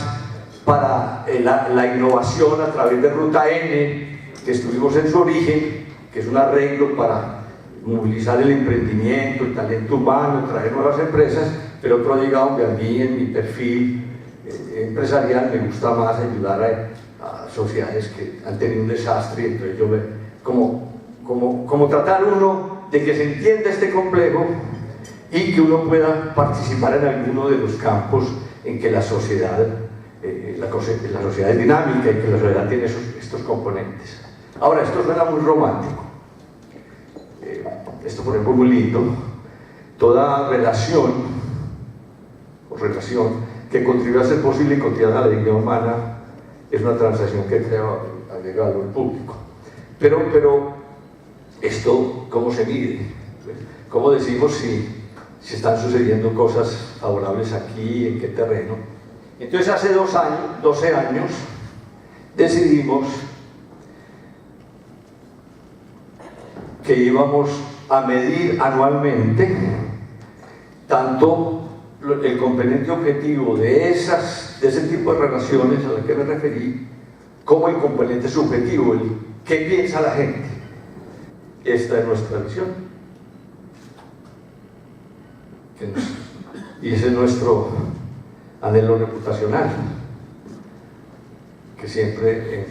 D: para la innovación a través de Ruta N, que estuvimos en su origen, que es un arreglo para movilizar el emprendimiento, el talento humano, traer nuevas empresas, pero otro diga, hombre, a mí en mi perfil empresarial me gusta más ayudar a sociedades que han tenido un desastre, entonces yo como tratar uno de que se entienda este complejo y que uno pueda participar en alguno de los campos en que la sociedad es dinámica y que la sociedad tiene estos componentes. Ahora, esto suena muy romántico, esto por ejemplo muy lindo. Toda relación que contribuye a ser posible y cotidiana la dignidad humana es una transacción que agrega valor público. Pero esto, ¿cómo se mide? ¿Cómo decimos si están sucediendo cosas favorables aquí, en qué terreno? Entonces hace 12 años decidimos que íbamos a medir anualmente tanto el componente objetivo de ese tipo de relaciones a las que me referí, como el componente subjetivo, el qué piensa la gente. Esta es nuestra visión. Y ese es nuestro anhelo reputacional, que siempre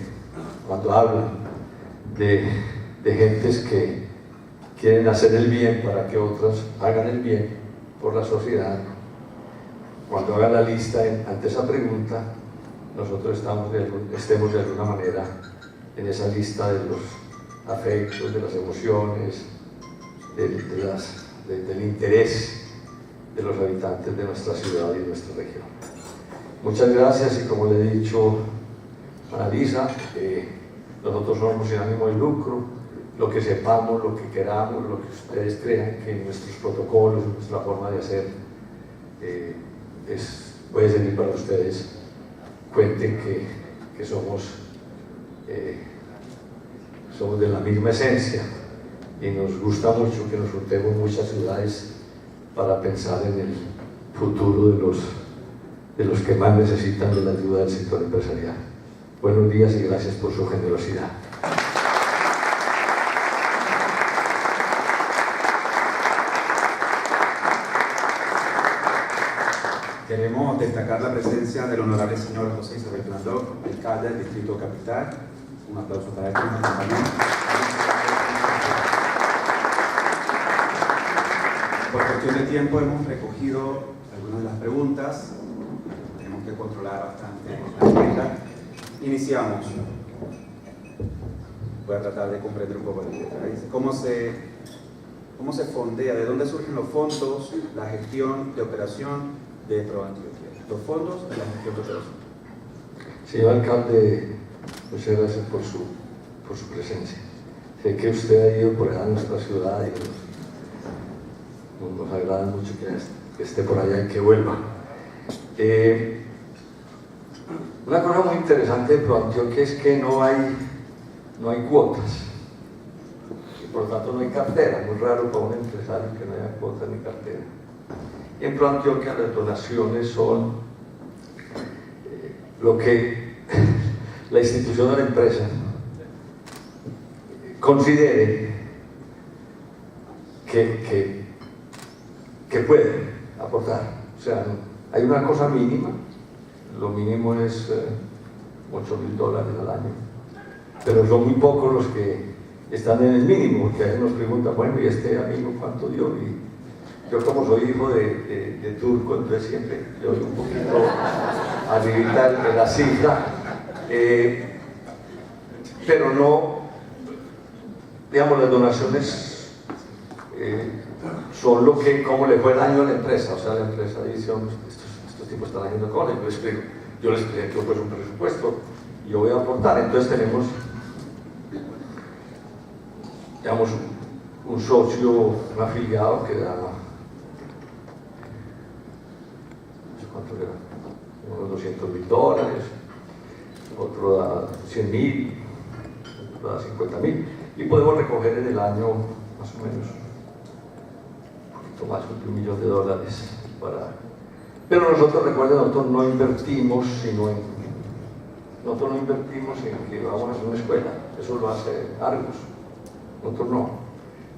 D: cuando hablan de gentes que quieren hacer el bien para que otros hagan el bien por la sociedad, cuando hagan la lista ante esa pregunta, nosotros estemos de alguna manera en esa lista de los afectos, de las emociones, del interés de los habitantes de nuestra ciudad y nuestra región. Muchas gracias, y como le he dicho a Lisa, nosotros somos sin ánimo de lucro. Lo que sepamos, lo que queramos, lo que ustedes crean que en nuestros protocolos, en nuestra forma de hacer, puede servir para ustedes. Cuenten que somos de la misma esencia, y nos gusta mucho que nos juntemos muchas ciudades para pensar en el futuro de los que más necesitan de la ayuda del sector empresarial. Buenos días y gracias por su generosidad.
A: Queremos destacar la presencia del honorable señor José Isabel Blandón, alcalde del Distrito Capital. Un aplauso para él también. Por cuestión de tiempo hemos recogido algunas de las preguntas. Tenemos que controlar bastante la agenda. Iniciamos. Voy a tratar de comprender un poco la letra. ¿Cómo se fondea? ¿De dónde surgen los fondos, la gestión de operación de ProAntioquia? Los fondos y la gestión de operación.
D: Señor alcalde, muchas gracias por su presencia. Sé que usted ha ido por allá a nuestra ciudad y nos agrada mucho que esté por allá y que vuelva. Una cosa muy interesante de ProAntioquia es que no hay cuotas. Por lo tanto no hay cartera, muy raro para un empresario que no haya cuotas ni cartera. Y en ProAntioquia las donaciones son lo que la institución de la empresa considere que puede aportar. O sea, hay una cosa mínima, lo mínimo es $8.000 al año, pero son muy pocos los que están en el mínimo, porque a veces nos preguntan, bueno, ¿y este amigo cuánto dio? Y yo, como soy hijo de turco, entonces siempre doy un poquito arribita de la cifra, pero no, digamos, las donaciones son lo que, como le fue el año a la empresa. O sea, la empresa dice, estos tipos están haciendo cosas, yo les explico pues un presupuesto, yo voy a aportar. Entonces tenemos, digamos, un socio, un afiliado que da, no sé cuánto le da, unos $200.000, otro da 100.000, otro da 50.000, y podemos recoger en el año más o menos un poquito más de $1 millón para... Pero nosotros, recuerden, nosotros no invertimos en que vamos a hacer una escuela, eso lo hace Argos. Nosotros no.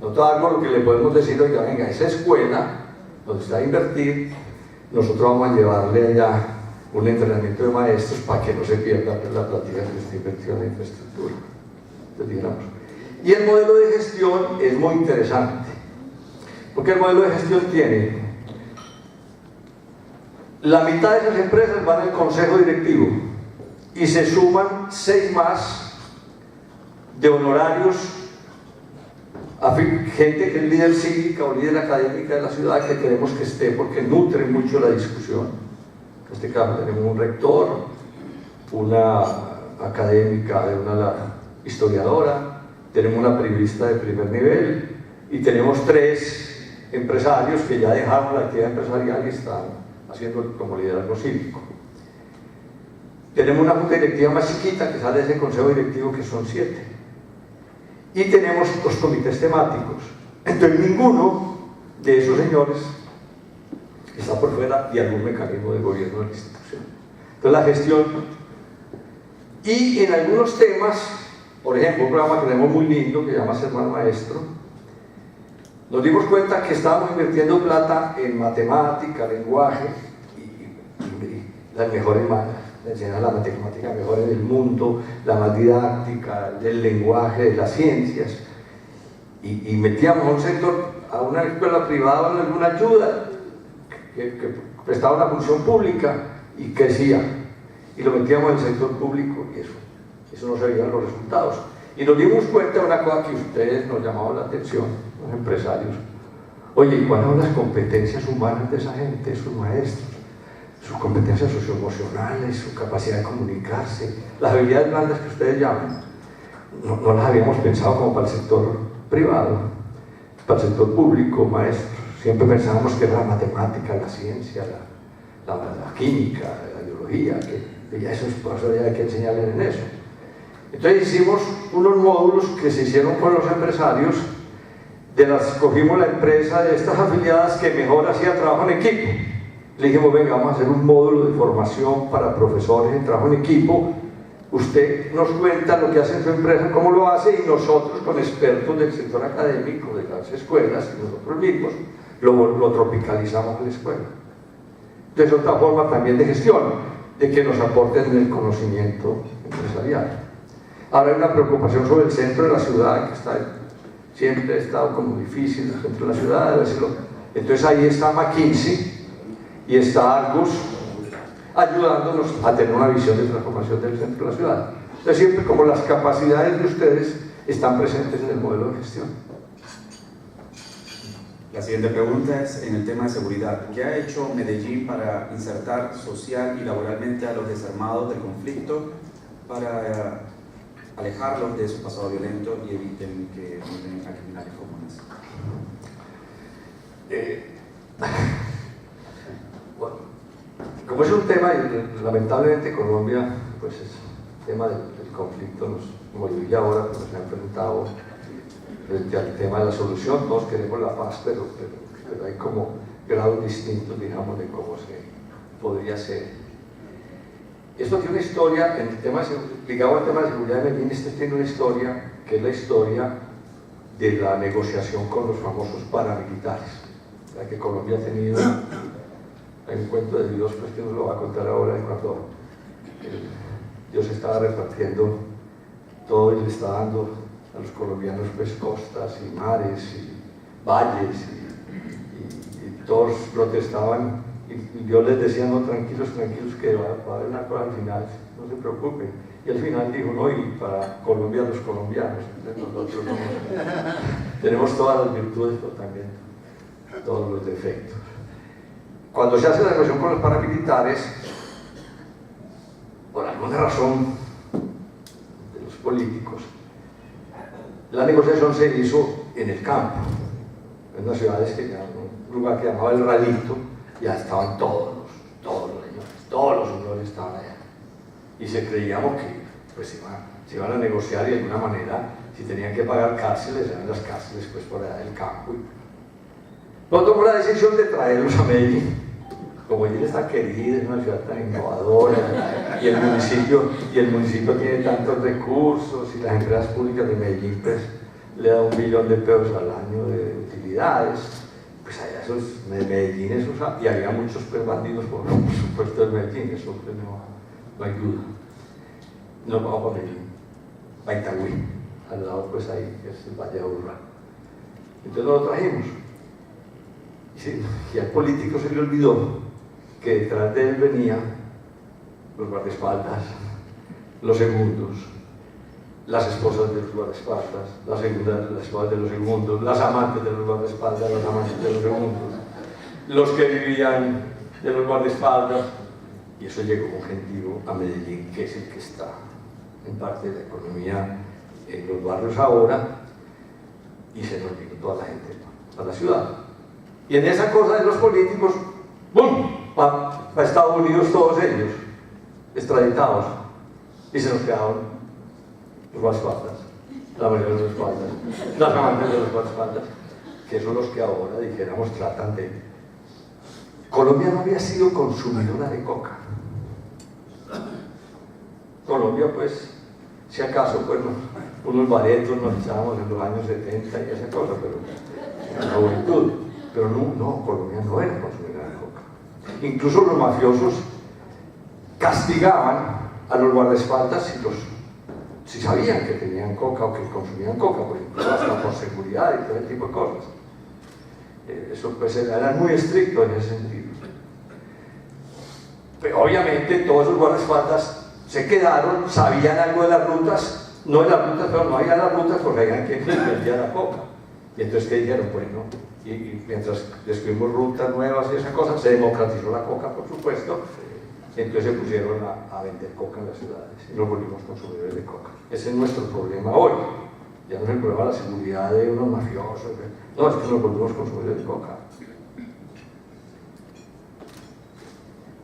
D: Nosotros Argos lo que le podemos decir, oiga, venga, esa escuela donde usted va a invertir, nosotros vamos a llevarle allá un entrenamiento de maestros para que no se pierda la platilla que usted invirtió en la infraestructura. Entonces, digamos. Y el modelo de gestión es muy interesante, porque el modelo de gestión tiene la mitad de esas empresas van al consejo directivo y se suman 6 más de honorarios a gente que es líder cívica o líder académica de la ciudad, que queremos que esté porque nutre mucho la discusión. En este caso tenemos un rector, una académica, una historiadora, tenemos una periodista de primer nivel y tenemos 3 empresarios que ya dejaron la actividad empresarial y están haciendo como liderazgo cívico. Tenemos una junta directiva más chiquita que sale de ese consejo directivo, que son 7. Y tenemos 2 comités temáticos. Entonces ninguno de esos señores está por fuera de algún mecanismo de gobierno de la institución. Entonces la gestión, y en algunos temas, por ejemplo, un programa que tenemos muy lindo que se llama Ser Más Maestro, nos dimos cuenta que estábamos invirtiendo plata en matemática, lenguaje, y las mejores maneras de enseñar la matemática mejor en el mundo, la más didáctica, del lenguaje, de las ciencias, y metíamos a un sector, a una escuela privada o alguna ayuda que prestaba una función pública y crecía, y lo metíamos en el sector público y eso no se veían los resultados. Y nos dimos cuenta de una cosa que ustedes nos llamaban la atención, los empresarios. Oye, ¿y cuáles son las competencias humanas de esa gente, sus maestros? Sus competencias socioemocionales, su capacidad de comunicarse, las habilidades blandas que ustedes llaman, no las habíamos pensado como para el sector privado, para el sector público, maestros. Siempre pensábamos que era la matemática, la ciencia, la química, la biología, que ya esos profesores ya hay que enseñarles en eso. Entonces hicimos unos módulos que se hicieron con los empresarios, cogimos la empresa de estas afiliadas que mejor hacía trabajo en equipo. Le dijimos, venga, vamos a hacer un módulo de formación para profesores en trabajo en equipo. Usted nos cuenta lo que hace en su empresa, cómo lo hace, y nosotros, con expertos del sector académico, de las escuelas y nosotros mismos, lo tropicalizamos a la escuela. Entonces, otra forma también de gestión, de que nos aporten el conocimiento empresarial. Ahora hay una preocupación sobre el centro de la ciudad, que siempre ha estado como difícil, el centro de la ciudad, entonces ahí está McKinsey y está Argos ayudándonos a tener una visión de transformación del centro de la ciudad. Entonces siempre como las capacidades de ustedes están presentes en el modelo de gestión.
A: La siguiente pregunta es en el tema de seguridad. ¿Qué ha hecho Medellín para insertar social y laboralmente a los desarmados del conflicto, para alejarlos de su pasado violento y eviten que entren a criminales comunes?
D: Bueno, como es un tema, y lamentablemente Colombia, pues es tema del conflicto, Bolivia ahora pues, se ha enfrentado frente al tema de la solución. Todos queremos la paz, pero hay como grados distintos, digamos, de cómo se podría ser. Esto tiene una historia, en el tema ligado al tema de seguridad de Medellín, esto tiene una historia que es la historia de la negociación con los famosos paramilitares, la que Colombia ha tenido. Hay un cuento de Dios, pues que nos lo va a contar ahora, cuando Dios estaba repartiendo todo y le está dando a los colombianos pues costas y mares y valles y todos protestaban y Dios les decía: no, tranquilos, que va a haber una cosa al final, no se preocupen. Y al final dijo: no, y para Colombia los colombianos. Entonces nosotros tenemos todas las virtudes, pero también todos los defectos. Cuando se hace la negociación con los paramilitares, por alguna razón de los políticos, la negociación se hizo en el campo, en unas ciudades que un lugar que llamaba El Ralito, ya estaban todos los señores estaban allá. Y se creíamos que pues, se iban a negociar y de alguna manera, si tenían que pagar cárceles, eran las cárceles pues, por allá del campo. Luego tomó la decisión de traerlos a Medellín. Como Medellín está querida, es una ciudad tan innovadora, y el municipio tiene tantos recursos, y las empresas públicas de Medellín pues, le da $1 millón de pesos al año de utilidades, pues allá Medellín, y había muchos pues, bandidos, por supuesto, de Medellín, eso pues, no hay duda. Nos vamos para Medellín, para Itagüí, al lado pues ahí, que es el Valle de Aburrá. Entonces nos lo trajimos. Y al político se le olvidó que detrás de él venían los guardaespaldas, los segundos, las esposas de los guardaespaldas, las esposas de los segundos, las amantes de los guardaespaldas, las amantes de los segundos, los que vivían de los guardaespaldas, y eso llegó con gentío a Medellín, que es el que está en parte de la economía en los barrios ahora, y se nos vino toda la gente a la ciudad. Y en esa cosa de los políticos, ¡bum!, para Estados Unidos todos ellos, extraditados, y se nos quedaron los guardaespaldas, la mayoría de los guardaespaldas, las amantes de los guardaespaldas, que son los que ahora, dijéramos, tratan de... Colombia no había sido consumidora de coca. Colombia, pues, si acaso, pues, unos baretos nos echábamos en los años 70 y esa cosa, pero en la juventud. Pero no, Colombia no era consumidora de coca. Incluso los mafiosos castigaban a los guardaespaldas si sabían que tenían coca o que consumían coca, por ejemplo, hasta por seguridad y todo ese tipo de cosas. Eso pues era muy estricto en ese sentido. Pero obviamente todos los guardaespaldas se quedaron, sabían algo de las rutas, no de las rutas, pero no había las rutas porque habían quien vendía la coca. Y entonces, ¿qué dijeron? Bueno, y mientras descubrimos rutas nuevas y esas cosas, se democratizó la coca, por supuesto, y entonces se pusieron a vender coca en las ciudades y nos volvimos consumidores de coca. Ese es nuestro problema hoy. Ya no es el problema de la seguridad de unos mafiosos, no, es que nos volvimos consumidores de coca.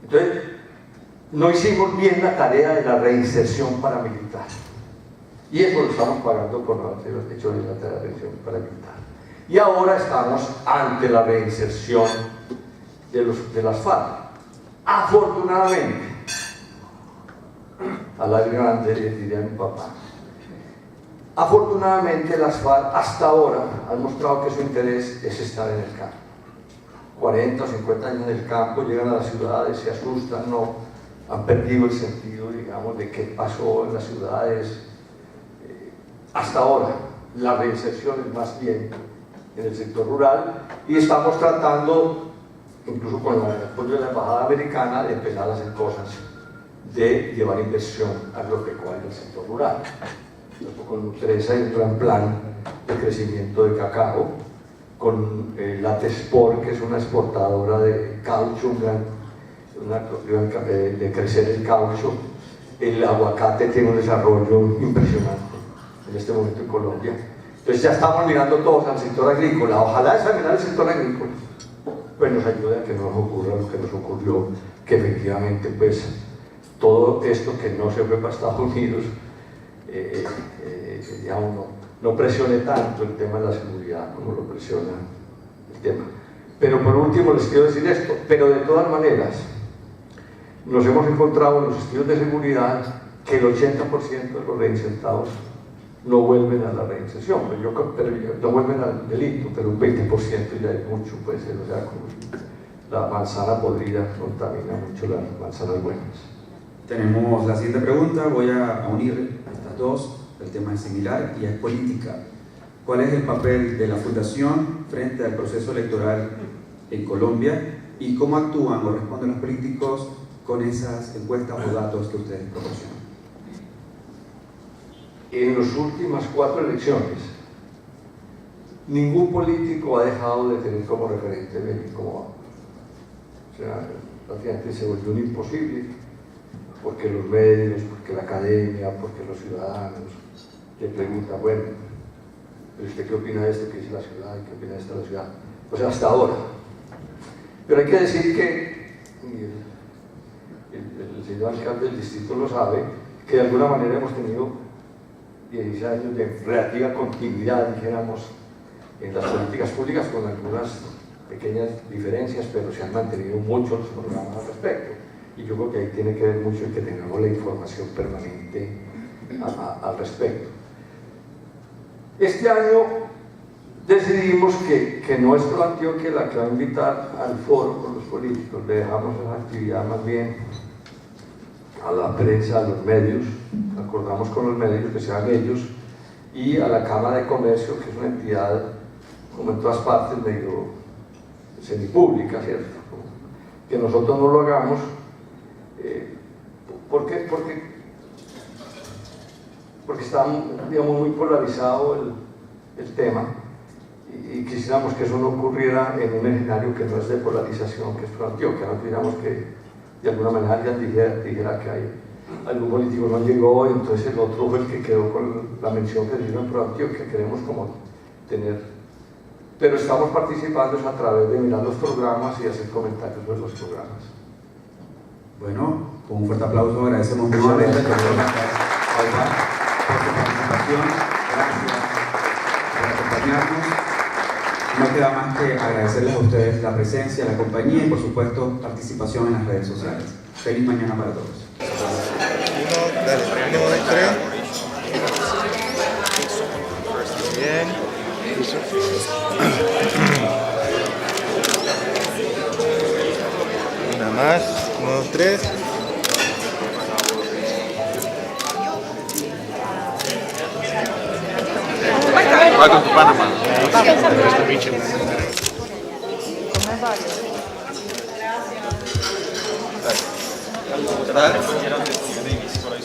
D: Entonces, no hicimos bien la tarea de la reinserción paramilitar. Y eso lo estamos pagando por no haber hecho bien la tarea de la reinserción paramilitar. Y ahora estamos ante la reinserción de las FARC. Afortunadamente, a la grande le diría a mi papá, afortunadamente las FARC hasta ahora han mostrado que su interés es estar en el campo. 40 o 50 años en el campo, llegan a las ciudades, se asustan, no, han perdido el sentido, digamos, de qué pasó en las ciudades. Hasta ahora, la reinserción es más bien en el sector rural y estamos tratando, incluso con el apoyo de la Embajada Americana, de empezar a hacer cosas de llevar inversión agropecuaria al sector rural. Con Nutresa hay un gran plan de crecimiento de cacao con la Tespor, que es una exportadora de caucho, de crecer el caucho. El aguacate tiene un desarrollo impresionante en este momento en Colombia. Entonces ya estamos mirando todos al sector agrícola. Ojalá examinar el sector agrícola pues nos ayude a que no nos ocurra lo que nos ocurrió, que efectivamente pues todo esto que no se fue para Estados Unidos digamos, no presione tanto el tema de la seguridad como lo presiona el tema. Pero por último les quiero decir esto, pero de todas maneras nos hemos encontrado en los estudios de seguridad que el 80% de los reinsertados no vuelven a la reinserción, pero no vuelven al delito, pero un 20% ya es mucho, pues, o sea, como la manzana podrida contamina mucho las manzanas buenas.
E: Tenemos la siguiente pregunta, voy a unir estas dos, el tema es similar y es política. ¿Cuál es el papel de la Fundación frente al proceso electoral en Colombia y cómo actúan o responden los políticos con esas encuestas o datos que ustedes proporcionan?
D: En las últimas 4 elecciones, ningún político ha dejado de tener como referente cómo vamos. O sea, prácticamente se volvió un imposible, porque los medios, porque la academia, porque los ciudadanos le preguntan, bueno, ¿pero usted qué opina de esto que dice la ciudad? ¿Qué opina de esto de la ciudad? O sea, hasta ahora. Pero hay que decir que el señor alcalde del distrito lo sabe, que de alguna manera hemos tenido 16 años de relativa continuidad, dijéramos, en las políticas públicas, con algunas pequeñas diferencias, pero se han mantenido muchos programas al respecto. Y yo creo que ahí tiene que ver mucho el que tengamos la información permanente al respecto. Este año decidimos que nuestro Antioquia, la que va a invitar al foro con los políticos, le dejamos esa actividad más bien a la prensa, a los medios, acordamos con los medios que sean ellos, y a la Cámara de Comercio, que es una entidad, como en todas partes, medio semipública, ¿cierto? Que nosotros no lo hagamos. ¿Por qué? Porque está, digamos, muy polarizado el tema, y quisiéramos que eso no ocurriera en un escenario que no es de polarización, que es Pro Antioquia, no quisiéramos que de alguna manera alguien dijera que hay algún político no llegó, y entonces el otro fue el que quedó con la mención que dio en Pro Antioquia. Queremos como tener, pero estamos participando a través de mirar los programas y hacer comentarios sobre los programas.
E: Bueno, con un fuerte aplauso agradecemos mucho a por su participación, gracias por acompañarnos. No queda más que agradecerles a ustedes la presencia, la compañía y por supuesto participación en las redes sociales. Feliz mañana para todos.
F: Dale, 1, 2, 3. Bien. Una más, 1, 2, 3.
G: Welcome to Panama.
F: Gracias.